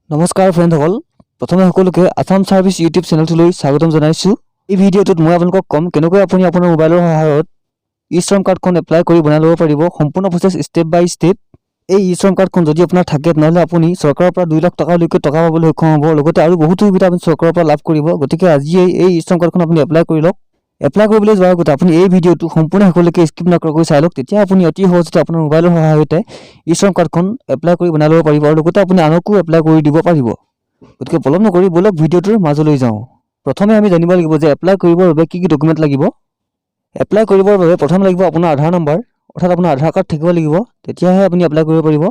নমস্কাৰ ফ্ৰেণ্ডসকল, প্ৰথমে সকলোকে আসাম সাৰ্ভিস ইউটিউব চেনেলটোলৈ স্বাগতম জনাইছো। এই ভিডিঅ'টোত মই আপোনালোকক কম কেনেকৈ আপুনি আপোনাৰ মোবাইলৰ সহায়ত ই-শ্ৰম কাৰ্ডখন এপ্লাই কৰি বনাই ল'ব পাৰিব। সম্পূৰ্ণ প্ৰচেছ ষ্টেপ বাই ষ্টেপ। এই ই-শ্ৰম কাৰ্ডখন যদি আপোনাৰ থাকে তেনেহ'লে আপুনি চৰকাৰৰ পৰা 2 লাখ টকালৈকে টকা পাবলৈ সক্ষম হ'ব। লগতে আৰু বহুতো সুবিধা আপুনি চৰকাৰৰ পৰা লাভ কৰিব। গতিকে আজিয়ে এই ই-শ্ৰম কাৰ্ডখন আপুনি এপ্লাই কৰি লওক। এপ্লাই কৰিবলৈ যোৱাৰ আগতে আপুনি এই ভিডিঅ'টো সম্পূৰ্ণ শেষলৈকে স্কিপ নকৰাকৈ চাই লওক। তেতিয়া আপুনি অতি সহজতে আপোনাৰ মোবাইলৰ সহায়তে ই-শ্ৰম কাৰ্ডখন এপ্লাই কৰি বনাই ল'ব পাৰিব আৰু লগতে আপুনি আনকো এপ্লাই কৰি দিব পাৰিব। গতিকে পলম নকৰি বলক ভিডিঅ'টোৰ মাজলৈ যাওঁ। প্ৰথমে আমি জানিব লাগিব যে এপ্লাই কৰিবৰ বাবে কি ডকুমেণ্ট লাগিব। এপ্লাই কৰিবৰ বাবে প্ৰথম লাগিব আপোনাৰ আধাৰ নম্বৰ, অৰ্থাৎ আপোনাৰ আধাৰ কাৰ্ড থাকিব লাগিব, তেতিয়াহে আপুনি এপ্লাই কৰিব পাৰিব।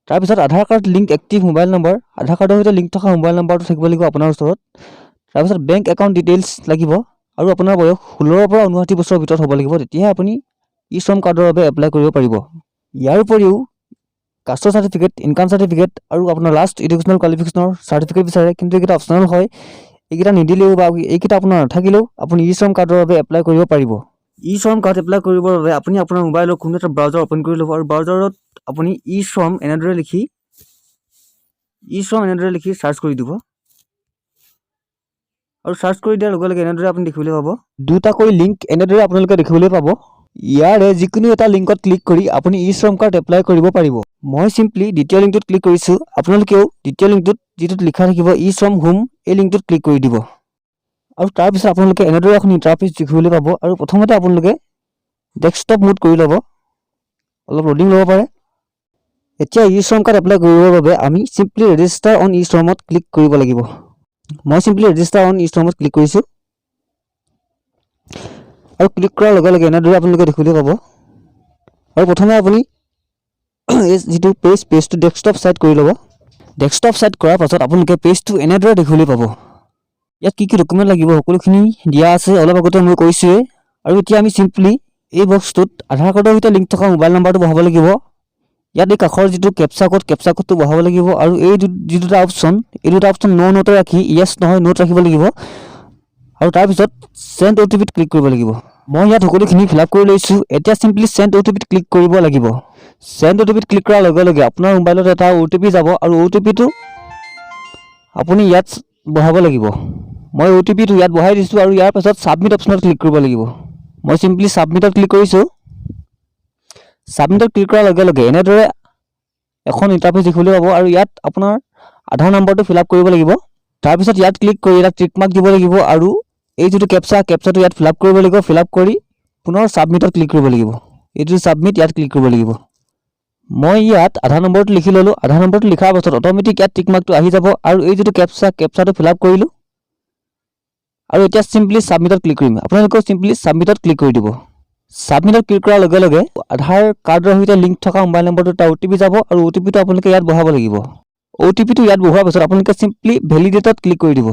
তাৰপিছত Aadhaar card link active mobile number, Aadhaar কাৰ্ডৰ সৈতে লিংক থকা মোবাইল নম্বৰটো থাকিব লাগিব আপোনাৰ ওচৰত। তাৰপিছত বেংক একাউণ্ট ডিটেইলছ লাগিব আৰু আপোনাৰ বয়স 16 পৰা 59 বছৰৰ ভিতৰত হ'ব লাগিব, তেতিয়াহে আপুনি ই-শ্ৰম কাৰ্ডৰ বাবে এপ্লাই কৰিব পাৰিব। ইয়াৰ উপৰিও কাষ্টৰ চাৰ্টিফিকেট, ইনকাম চাৰ্টিফিকেট আৰু আপোনাৰ লাষ্ট এডুকেশ্যনেল কোৱালিফিকেশ্যনৰ চাৰ্টিফিকেট বিচাৰে, কিন্তু এইকেইটা অপশ্যনেল হয়। এইকেইটা নিদিলেও বা এইকেইটা আপোনাৰ নাথাকিলেও আপুনি ই-শ্ৰম কাৰ্ডৰ বাবে এপ্লাই কৰিব পাৰিব। ই-শ্ৰম কাৰ্ড এপ্লাই কৰিবৰ বাবে আপুনি আপোনাৰ মোবাইলৰ কোনো এটা ব্ৰাউজাৰ অ'পেন কৰি ল'ব আৰু ব্ৰাউজাৰত আপুনি ই-শ্ৰম এনেদৰে লিখি চাৰ্চ কৰি দিব আৰু চাৰ্চ কৰি দিয়াৰ লগে লগে এনেদৰে আপুনি দেখিবলৈ পাব দুটাকৈ লিংক এনেদৰে আপোনালোকে দেখিবলৈ পাব। ইয়াৰে যিকোনো এটা লিংকত ক্লিক কৰি আপুনি ই-শ্ৰম কাৰ্ড এপ্লাই কৰিব পাৰিব। মই চিম্পলি দ্বিতীয় লিংকটোত ক্লিক কৰিছোঁ। আপোনালোকেও দ্বিতীয় লিংকটোত যিটোত লিখা থাকিব ই-শ্ৰম হোম, এই লিংকটোত ক্লিক কৰি দিব আৰু তাৰপিছত আপোনালোকে এনেদৰে এখন ইণ্টাৰফেচ দেখিবলৈ পাব আৰু প্ৰথমতে আপোনালোকে ডেস্কটপ মোড কৰি ল'ব, অলপ লোডিং ল'ব পাৰে। এতিয়া ই-শ্ৰম কাৰ্ড এপ্লাই কৰিবৰ বাবে আমি চিম্পলি ৰেজিষ্টাৰ অন ই-শ্ৰমত ক্লিক কৰিব লাগিব। মই চিম্পলি ৰেজিষ্টাৰ অন ই-শ্ৰমত ক্লিক কৰিছোঁ আৰু ক্লিক কৰাৰ লগে লগে এনেদৰে আপোনালোকে দেখিবলৈ পাব আৰু প্ৰথমে আপুনি এই যিটো পেজটো ডেস্কটপ ছাইড কৰি ল'ব। ডেস্কটপ ছাইড কৰাৰ পাছত আপোনালোকে পেজটো এনেদৰে দেখিবলৈ পাব। ইয়াত কি কি ডকুমেণ্ট লাগিব সকলোখিনি দিয়া আছে, অলপ আগতে মই কৈছোঁৱেই। আৰু এতিয়া আমি চিম্পলি এই বক্সটোত আধাৰ কাৰ্ডৰ সৈতে লিংক থকা মোবাইল নম্বৰটো বহাব লাগিব। ইয়াত এই কাষৰ যিটো কেপচা কোডটো বহাব লাগিব আৰু এই যি দুটা অপশ্যন, এই দুটা অপশ্যন নোটে ৰাখি য়েছ নহয় নোট ৰাখিব লাগিব আৰু তাৰপিছত চেণ্ড OTPত ক্লিক কৰিব লাগিব। মই ইয়াত সকলোখিনি ফিল আপ কৰি লৈছোঁ। এতিয়া চিম্পলি চেণ্ড OTPত ক্লিক কৰিব লাগিব। চেণ্ড OTPত ক্লিক কৰাৰ লগে লগে আপোনাৰ মোবাইলত এটা OTP যাব আৰু OTPটো আপুনি ইয়াত বহাব লাগিব। মই OTPটো ইয়াত বহাই দিছোঁ আৰু ইয়াৰ পাছত ছাবমিট অপশ্যনত ক্লিক কৰিব লাগিব। মই চিম্পলি ছাবমিটত ক্লিক কৰিছোঁ। ছাবমিটত ক্লিক কৰাৰ লগে লগে এনেদৰে এখন ইণ্টাৰফেচ দেখিবলৈ পাব আৰু ইয়াত আপোনাৰ আধাৰ নম্বৰটো ফিল আপ কৰিব লাগিব। তাৰপিছত ইয়াত ক্লিক কৰি এটা টিক মাৰ্ক দিব লাগিব আৰু এই যিটো কেপচাটো ইয়াত ফিল আপ কৰিব লাগিব। ফিল আপ কৰি পুনৰ ছাবমিটত ক্লিক কৰিব লাগিব। এইটো ছাবমিট, ইয়াত ক্লিক কৰিব লাগিব। মই ইয়াত আধাৰ নম্বৰটো লিখি ল'লোঁ। আধাৰ নম্বৰটো লিখাৰ পাছত অট'মেটিক ইয়াত টিক মাৰ্কটো আহি যাব আৰু এই যিটো কেপচাটো ফিল আপ কৰিলোঁ আৰু এতিয়া চিম্পলি ছাবমিটত ক্লিক কৰিম। আপোনালোকেও চিম্পলি ছাবমিটত ক্লিক কৰি দিব। ছাবমিটত ক্লিক কৰাৰ লগে লগে আধাৰ কাৰ্ডৰ সৈতে লিংক থকা মোবাইল নম্বৰটো এটা OTP যাব আৰু OTPটো আপোনালোকে ইয়াত বহাব লাগিব। OTPটো ইয়াত বহোৱাৰ পাছত আপোনালোকে চিম্পলি ভেলিডেটত ক্লিক কৰি দিব।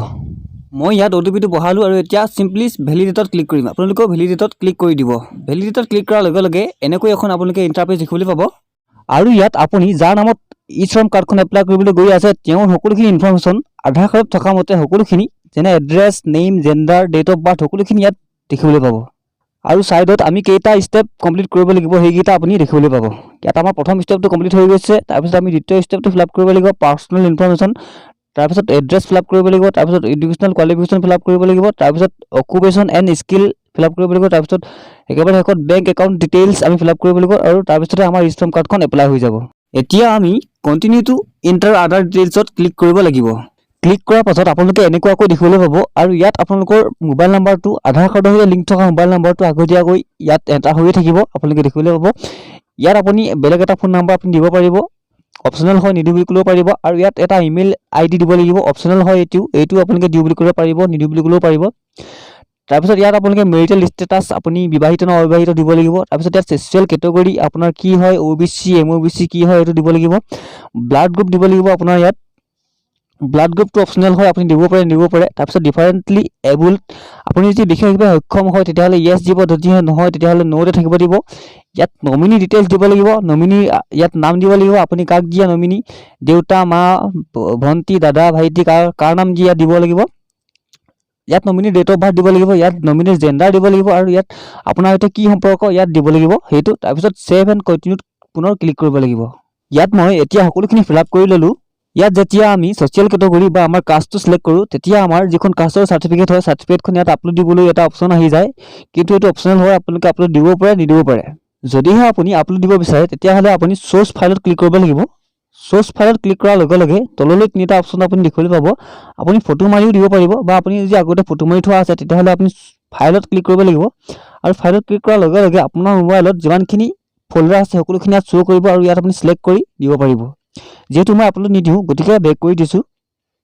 মই ইয়াত OTPটো বহালোঁ আৰু এতিয়া চিম্পলি ভেলিডেটত ক্লিক কৰিম। আপোনালোকেও ভেলিডেটত ক্লিক কৰি দিব। ভেলিডেটত ক্লিক কৰাৰ লগে লগে এনেকৈ এখন আপোনালোকে ইণ্টাৰফেচ দেখিবলৈ পাব আৰু ইয়াত আপুনি যাৰ নামত ই-শ্ৰম কাৰ্ডখন এপ্লাই কৰিবলৈ গৈ আছে তেওঁৰ সকলোখিনি ইনফৰমেশ্যন আধাৰ কাৰ্ডত থকা মতে সকলোখিনি, যেনে address, name, gender, date of birth, সকলোখিনি ইয়াত দেখিবলৈ পাব। আৰু ছাইডত আমি কেইটা ষ্টেপ কমপ্লিট কৰিব লাগিব সেইকেইটা আপুনি দেখিবলৈ পাব। ইয়াত আমাৰ প্ৰথম ষ্টেপটো কমপ্লিট হৈ গৈছে। তাৰপিছত আমি দ্বিতীয় ষ্টেপটো ফিল আপ কৰিব লাগিব, পাৰ্চনেল ইনফৰমেশ্যন। তাৰপিছত এড্ৰেছ ফিল আপ কৰিব লাগিব। তাৰপিছত এডুকেশ্যনেল কোৱালিফিকেশ্যন ফিল আপ কৰিব লাগিব। তাৰপিছত occupation and skill fill up কৰিব লাগিব। তাৰপিছত একেবাৰে শেষত বেংক একাউণ্ট ডিটেইলছ আমি ফিল আপ কৰিব লাগিব আৰু তাৰপিছতে আমাৰ ই-শ্ৰম কাৰ্ডখন এপ্লাই হৈ যাব। এতিয়া আমি কণ্টিনিউ টু এণ্টাৰ আদাৰ ডিটেইলছত ক্লিক কৰিব লাগিব। ক্লিক কৰাৰ পাছত আপোনালোকে এনেকুৱাকৈ দেখিবলৈ পাব আৰু ইয়াত আপোনালোকৰ মোবাইল নম্বৰটো আধাৰ কাৰ্ডৰ সৈতে লিংক থকা মোবাইল নম্বৰটো আগতীয়াকৈ ইয়াত এণ্টাৰ হৈয়ে থাকিব, আপোনালোকে দেখিবলৈ পাব। ইয়াত আপুনি বেলেগ এটা ফোন নম্বৰ আপুনি দিব পাৰিব, অপশ্যনেল হয়, নিদিওঁ বুলি ক'লেও পাৰিব। আৰু ইয়াত এটা ইমেইল ID দিব লাগিব, অপশ্যনেল হয়। এইটো আপোনালোকে দিওঁ বুলি ক'লেও পাৰিব, নিদিওঁ বুলি ক'লেও পাৰিব। তাৰপিছত ইয়াত আপোনালোকে মেৰিটেল ষ্টেটাছ, আপুনি বিবাহিত নে অবিবাহিত দিব লাগিব। তাৰপিছত ইয়াত ছ'চিয়েল কেটেগৰী আপোনাৰ কি হয়, OBC, MOBC কি হয় এইটো দিব লাগিব। ব্লাড গ্ৰুপ দিব লাগিব আপোনাৰ ইয়াত। ব্লাড গ্ৰুপটো অপশ্যনেল হয়, আপুনি দিব পাৰে, নিদিব পাৰে। তাৰপিছত ডিফাৰেণ্টলি এবুল্ড, আপুনি যদি বিশেষভাৱে সক্ষম হয় তেতিয়াহ'লে য়েছ দিব, যদিহে নহয় তেতিয়াহ'লে নোতে থাকিব দিব। ইয়াত নমিনি ডিটেইলছ দিব লাগিব। নমিনি ইয়াত নাম দিব লাগিব, আপুনি কাক দিয়া নমিনি, দেউতা, মা, ভণ্টি, দাদা, ভাইটি, কাৰ নাম দিয়া দিব লাগিব। ইয়াত নমিনি ডেট অফ বাৰ্থ দিব লাগিব। ইয়াত নমিনিৰ জেণ্ডাৰ দিব লাগিব আৰু ইয়াত আপোনাৰ সৈতে কি সম্পৰ্ক ইয়াত দিব লাগিব সেইটো। তাৰপিছত ছেভ এণ্ড কণ্টিনিউত পুনৰ ক্লিক কৰিব লাগিব। ইয়াত মই এতিয়া সকলোখিনি ফিল আপ কৰি ল'লোঁ। ইয়াত যেতিয়া আমি সোশ্যাল কেটেগৰী বা আমাৰ কাষ্টটো সিলেক্ট কৰোঁ তেতিয়া আমাৰ যিখন কাষ্টৰ সাৰ্টিফিকেট হয় সাৰ্টিফিকেটখন ইয়াত আপলোড দিবলৈ এটা অপচন আহি যায় কিন্তু এইটো অপচনেল হয় আপোনালোকে আপলোড দিব পাৰে নিদিব পাৰে যদিহে আপুনি আপলোড দিব বিচাৰে তেতিয়াহ'লে আপুনি সোৰ্স ফাইলত ক্লিক কৰিব লাগিব সোৰ্স ফাইলত ক্লিক কৰাৰ লগে লগে তললৈ তিনিটা অপচন আপুনি দেখিবলৈ পাব আপুনি ফটো মাৰিও দিব পাৰিব বা আপুনি যদি আগতে ফটো মাৰি থোৱা আছে তেতিয়াহ'লে আপুনি ফাইলত ক্লিক কৰিব লাগিব আৰু ফাইলত ক্লিক কৰাৰ লগে লগে আপোনাৰ মোবাইলত যিমানখিনি ফল্ডাৰ আছে সকলোখিনি ইয়াত শ্ব' কৰিব আৰু ইয়াত আপুনি সিলেক্ট কৰি দিব পাৰিব যেহেতু মই আপলোড নিদিওঁ গতিকে বেক কৰি দিছোঁ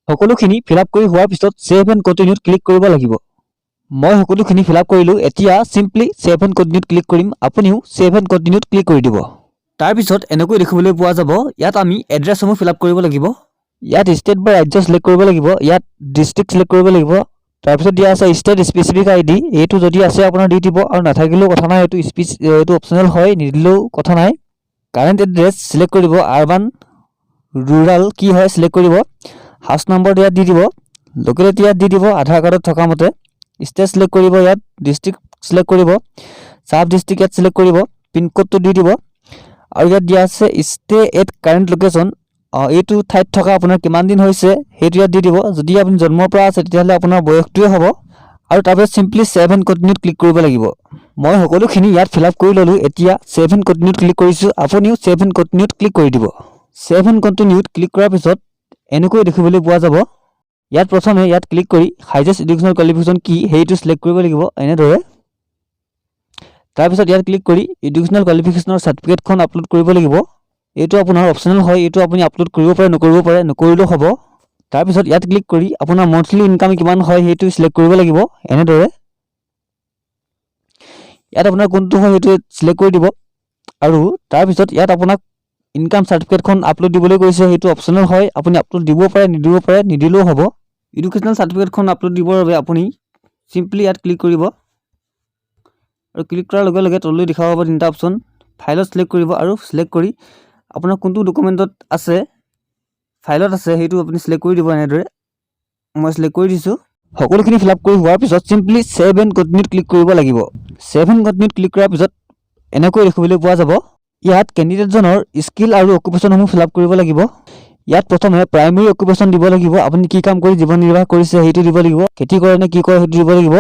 সকলোখিনি ফিলআপ কৰি হোৱাৰ পিছত সেভ এণ্ড কণ্টিনিউত ক্লিক কৰিব লাগিব মই সকলোখিনি ফিলআপ কৰিলোঁ এতিয়া সিম্পলি সেভ এণ্ড কণ্টিনিউত ক্লিক কৰিম আপুনিও সেভ এণ্ড কণ্টিনিউত ক্লিক কৰি দিব তাৰ পিছত এনেকৈ দেখিবলৈ পোৱা যাব ইয়াত আমি এড্ৰেছসমূহ ফিলআপ কৰিব লাগিব ইয়াত ষ্টেট বা ৰাজ্য সিলেক্ট কৰিব লাগিব ইয়াত ডিস্ট্ৰিক্ট সিলেক্ট কৰিব লাগিব তাৰ পিছত দিয়া আছে ষ্টেট স্পেচিফিক আইডি এইটো যদি আছে আপোনাৰ দি দিব আৰু নাথাকিলেও কথা নাই এইটো অপচনেল হয় নিদিলেও কথা নাই কাৰেণ্ট এড্ৰেছ সিলেক্ট কৰিব আৰবান rural কি হয় সিলেক্ট কৰিব হাউস নম্বৰ ইয়াত দি দিব লোকেলিটি ইয়াত দি দিব আধাৰ কাৰ্ডত থকা মতে ষ্টেট সিলেক্ট কৰিব ইয়াত ডিস্ট্ৰিক্ট সিলেক্ট কৰিব সাব ডিস্ট্ৰিক্ট ইয়াত সিলেক্ট কৰিব পিন কোডটো দি দিব আৰু ইয়াত দিয়া আছে ষ্টে এট কাৰেণ্ট লোকেশন এইটো ঠাইত থকা আপোনাৰ কিমান দিন হৈছে সেইটো ইয়াত দি দিব যদি আপুনি জন্মৰ পৰা আছে তেতিয়াহ'লে আপোনাৰ বয়সটোৱে হ'ব আৰু তাৰপিছত সিম্পলি সেভ এণ্ড কণ্টিনিউত ক্লিক কৰিব লাগিব মই সকলোখিনি ইয়াত ফিলআপ কৰি ল'লোঁ এতিয়া সেভ এণ্ড কণ্টিনিউত ক্লিক কৰিছোঁ আপুনিও সেভ এণ্ড কণ্টিনিউত ক্লিক কৰি দিব সেভ এণ্ড কণ্টিনিউত ক্লিক কৰাৰ পিছত এনেকৈ দেখিবলৈ পোৱা যাব ইয়াত প্ৰথমে ইয়াত ক্লিক কৰি হাইয়েষ্ট এডুকেশ্যনেল কোৱালিফিকেশ্যন কি সেইটো সিলেক্ট কৰিব লাগিব এনেদৰে তাৰপিছত ইয়াত ক্লিক কৰি এডুকেশ্যনেল কোৱালিফিকেশ্যনৰ সাৰ্টিফিকেটখন আপলোড কৰিব লাগিব এইটো আপোনাৰ অপচনেল হয় এইটো আপুনি আপলোড কৰিব পাৰে নকৰিলেও হ'ব তাৰপিছত ইয়াত ক্লিক কৰি আপোনাৰ মন্থলি ইনকাম কিমান হয় সেইটো সিলেক্ট কৰিব লাগিব এনেদৰে ইয়াত আপোনাৰ কোনটো হয় সেইটো সিলেক্ট কৰি দিব আৰু তাৰপিছত ইয়াত আপোনাক ইনকাম সাৰ্টিফিকেটখন আপলোড দিবলৈ কৈছে সেইটো অপচনেল হয় আপুনি আপলোড দিব পাৰে নিদিলেও হ'ব এডুকেশ্যনেল সাৰ্টিফিকেটখন আপলোড দিবৰ বাবে আপুনি সিম্পলি ইয়াত ক্লিক কৰিব আৰু ক্লিক কৰাৰ লগে লগে তললৈ দেখা পাব তিনিটা অপচন ফাইলত সিলেক্ট কৰিব আৰু সিলেক্ট কৰি আপোনাৰ কোনটো ডকুমেণ্টত আছে ফাইলত আছে সেইটো আপুনি সিলেক্ট কৰি দিব এনেদৰে মই সিলেক্ট কৰি দিছোঁ সকলোখিনি ফিলআপ কৰি হোৱাৰ পিছত সিম্পলি সেভ এণ্ড কণ্টিনিউত ক্লিক কৰিব লাগিব সেভ এণ্ড কণ্টিনিউত ক্লিক কৰাৰ পিছত এনেকৈ দেখিবলৈ পোৱা যাব ইয়াত কেণ্ডিডেটজনৰ স্কিল আৰু অকুপেশ্যনসমূহ ফিলআপ কৰিব লাগিব ইয়াত প্ৰথমে প্ৰাইমেৰী অকুপেশ্যন দিব লাগিব আপুনি কি কাম কৰি জীৱন নিৰ্বাহ কৰিছে সেইটো দিব লাগিব খেতি কৰে নে কি কৰে সেইটো দিব লাগিব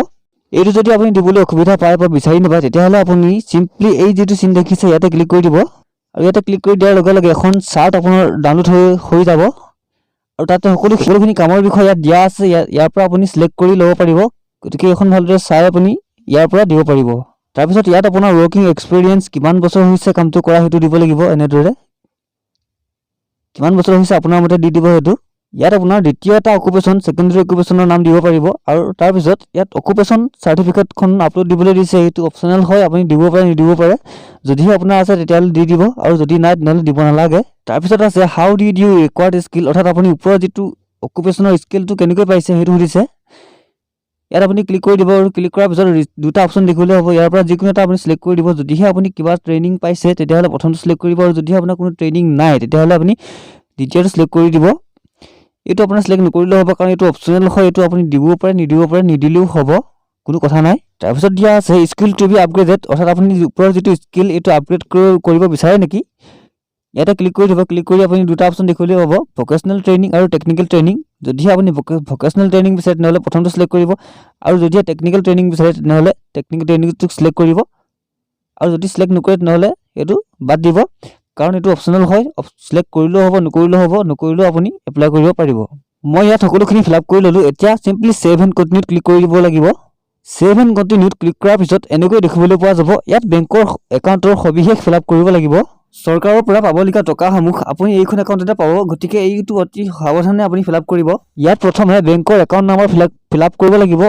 এইটো যদি আপুনি দিবলৈ অসুবিধা পায় বা বিচাৰি নাপায় তেতিয়াহ'লে আপুনি সিম্পলি এই যিটো চিন দেখিছে ইয়াতে ক্লিক কৰি দিব আৰু ইয়াতে ক্লিক কৰি দিয়াৰ লগে লগে এখন চাৰ্ট আপোনাৰ ডাউনলোড হৈ যাব আৰু তাতে সকলোখিনি কামৰ বিষয়ে ইয়াত দিয়া আছে ইয়াৰ পৰা আপুনি সিলেক্ট কৰি ল'ব পাৰিব গতিকে এখন ভালদৰে চাই আপুনি ইয়াৰ পৰা দিব পাৰিব তাৰপিছত ইয়াত আপোনাৰ ৱৰ্কিং এক্সপিৰিয়েঞ্চ কিমান বছৰ হৈছে কামটো কৰা সেইটো দিব লাগিব এনেদৰে কিমান বছৰ হৈছে আপোনাৰ মতে দি দিব সেইটো ইয়াত আপোনাৰ দ্বিতীয় এটা অকুপেশ্যন সেকেন্ডাৰী অকুপেশ্যনৰ নাম দিব পাৰিব আৰু তাৰপিছত ইয়াত অকুপেশ্যন সাৰ্টিফিকেটখন আপলোড দিবলৈ দিছে সেইটো অপচনেল হয় আপুনি দিব পাৰে নিদিব পাৰে যদিহে আপোনাৰ আছে তেতিয়াহ'লে দি দিব আৰু যদি নাই তেনেহ'লে দিব নালাগে তাৰপিছত আছে হাউ ডিড ইউ ৰিকোৱাৰ্ড স্কিল অৰ্থাৎ আপুনি ওপৰৰ যিটো অকুপেশ্যনৰ স্কিলটো কেনেকৈ পাইছে সেইটো সুধিছে ইয়াত আপুনি ক্লিক কৰি দিব আৰু ক্লিক কৰাৰ পিছত দুটা অপচন দেখিবলৈ হ'ব ইয়াৰ পৰা যিকোনো এটা আপুনি সিলেক্ট কৰি দিব যদিহে আপুনি কিবা ট্ৰেইনিং পাইছে তেতিয়াহ'লে প্ৰথমটো সিলেক্ট কৰিব আৰু যদিহে আপোনাৰ কোনো ট্ৰেইনিং নাই তেতিয়াহ'লে আপুনি দ্বিতীয়টো সিলেক্ট কৰি দিব এইটো আপোনাৰ সিলেক্ট নকৰিলেও হ'ব কাৰণ এইটো অপচনেল হয় এইটো আপুনি দিবও পাৰে নিদিলেও হ'ব কোনো কথা নাই তাৰপিছত দিয়া আছে স্কিল টু বি আপগ্ৰেডেড অৰ্থাৎ আপুনি ওপৰৰ যিটো স্কিল এইটো আপগ্ৰেড কৰিব বিচাৰে নেকি ইয়াতে ক্লিক কৰি দিব ক্লিক কৰি আপুনি দুটা অপচন দেখিবলৈ হ'ব ভকেশ্যনেল ট্ৰেইনিং আৰু টেকনিকেল ট্ৰেইনিং যদিহে আপুনি ভকেশ্যনেল ট্ৰেইনিং বিচাৰে তেনেহ'লে প্ৰথমটো সিলেক্ট কৰিব আৰু যদিহে টেকনিকেল ট্ৰেইনিং বিচাৰে তেনেহ'লে টেকনিকেল ট্ৰেইনিংটোক সিলেক্ট কৰিব আৰু যদি সিলেক্ট নকৰে তেনেহ'লে এইটো বাদ দিব কাৰণ এইটো অপচনেল হয় সিলেক্ট কৰিলেও হ'ব নকৰিলেও আপুনি এপ্লাই কৰিব পাৰিব মই ইয়াত সকলোখিনি ফিলআপ কৰি ল'লোঁ এতিয়া সিম্পলি সেভ এণ্ড কণ্টিনিউত ক্লিক কৰি দিব লাগিব সেভ এণ্ড কণ্টিনিউত ক্লিক কৰাৰ পিছত এনেকৈ দেখিবলৈ পোৱা যাব ইয়াত বেংকৰ একাউণ্টৰ সবিশেষ ফিলআপ কৰিব লাগিব চৰকাৰৰ পৰা পাবলগীয়া টকাসমূহ আপুনি এইখন একাউণ্টতে পাব গতিকে এইটো অতি সাৱধানে আপুনি ফিলআপ কৰিব ইয়াত প্ৰথমে বেংকৰ একাউণ্ট নম্বৰ ফিলআপ কৰিব লাগিব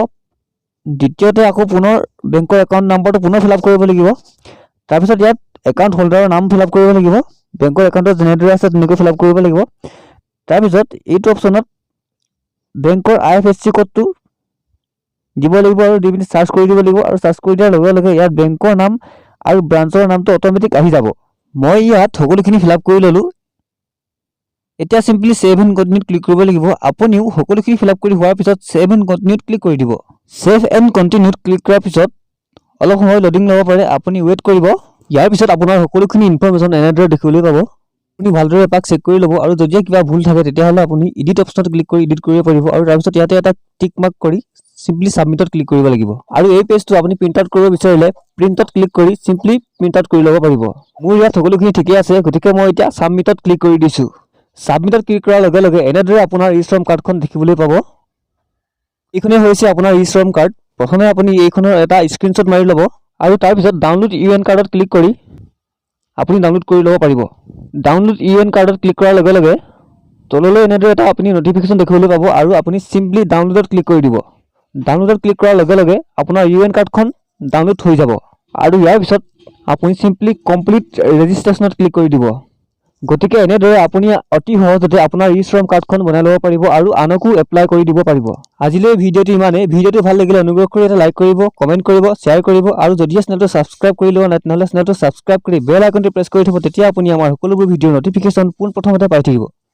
দ্বিতীয়তে আকৌ পুনৰ বেংকৰ একাউণ্ট নম্বৰটো পুনৰ ফিলআপ কৰিব লাগিব তাৰপিছত ইয়াত একাউণ্ট হোল্ডাৰৰ নাম ফিলআপ কৰিব লাগিব বেংকৰ একাউণ্টত যেনেদৰে আছে তেনেকৈ ফিলআপ কৰিব লাগিব তাৰপিছত এইটো অপচনত বেংকৰ IFSC কোডটো দিব লাগিব আৰু দি পিনি সাৰ্চ কৰি দিব লাগিব আৰু সাৰ্চ কৰি দিয়াৰ লগে লগে ইয়াত বেংকৰ নাম আৰু ব্ৰাঞ্চৰ নামটো অট'মেটিক আহি যাব মই ইয়াত সকলোখিনি ফিলআপ কৰি ল'লোঁ এতিয়া সিম্পলি সেভ এণ্ড কণ্টিনিউত ক্লিক কৰিব লাগিব আপুনিও সকলোখিনি ফিলআপ কৰি হোৱাৰ পিছত সেভ এণ্ড কণ্টিনিউত ক্লিক কৰি দিব সেভ এণ্ড কণ্টিনিউত ক্লিক কৰাৰ পিছত অলপ সময় লোডিং ল'ব পাৰে আপুনি ৱেইট কৰিব ইয়াৰ পিছত আপোনাৰ সকলোখিনি ইনফৰমেশ্যন এনেদৰে দেখিবলৈ পাব আপুনি ভালদৰে এপাক চেক কৰি ল'ব আৰু যদি কিবা ভুল থাকে তেতিয়াহ'লে আপুনি এডিট অপশ্যনত ক্লিক কৰি এডিট কৰিব পাৰিব আৰু তাৰপিছত ইয়াতে এটা টিক মাৰ্ক কৰি সিম্পলি সাবমিটত ক্লিক কৰিব লাগিব আৰু এই পেজটো আপুনি প্ৰিন্ট আউট কৰিব বিচাৰিলে প্ৰিন্টত ক্লিক কৰি সিম্পলি প্ৰিন্ট আউট কৰি ল'ব পাৰিব মোৰ ইয়াত সকলোখিনি ঠিকই আছে গতিকে মই এতিয়া সাবমিটত ক্লিক কৰি দিছো সাবমিটত ক্লিক কৰাৰ লগে লগে এনেদৰে আপোনাৰ ই-শ্ৰম কাৰ্ডখন দেখিবলৈ পাব এইখনে হৈছে আপোনাৰ ই-শ্ৰম কাৰ্ড প্ৰথমে আপুনি এইখনৰ এটা স্ক্ৰিনশ্বট মাৰি ল'ব আৰু তাৰপিছত ডাউনলোড ইউএন কাৰ্ডত ক্লিক কৰি আপুনি ডাউনলোড কৰি ল'ব পাৰিব ডাউনলোড ইউএন কাৰ্ডত ক্লিক কৰাৰ লগে লগে তললৈ এনেদৰে এটা আপুনি নটিফিকেশ্যন দেখিবলৈ পাব আৰু আপুনি সিম্পলি ডাউনলোডত ক্লিক কৰি দিব ডাউনলোডত ক্লিক কৰাৰ লগে লগে আপোনাৰ ইউএন কাৰ্ডখন ডাউনলোড হৈ যাব আৰু ইয়াৰ পিছত আপুনি সিম্পলি কমপ্লিট ৰেজিষ্ট্ৰেশ্যনত ক্লিক কৰি দিব গতিকে এনেদৰে আপুনি অতি সহজতে আপোনাৰ ই-শ্ৰম কাৰ্ডখন বনাই ল'ব পাৰিব আৰু আনকো এপ্লাই কৰি দিব পাৰিব আজিলৈ ভিডিঅ'টো ইমানেই ভিডিঅ'টো ভাল লাগিলে অনুগ্ৰহ কৰি এটা লাইক কৰিব কমেণ্ট কৰিব শ্বেয়াৰ কৰিব আৰু যদি চেনেলটো ছাবস্ক্ৰাইব কৰি লোৱা নাই তেনেহ'লে চেনেলটো ছাবস্ক্ৰাইব কৰি বেল আইকনটো প্ৰেছ কৰি থ'ব তেতিয়া আপুনি আমাৰ সকলোবোৰ ভিডিঅ'ৰ নটিফিকেশ্যন পোনপ্ৰথমতে পাই থাকিব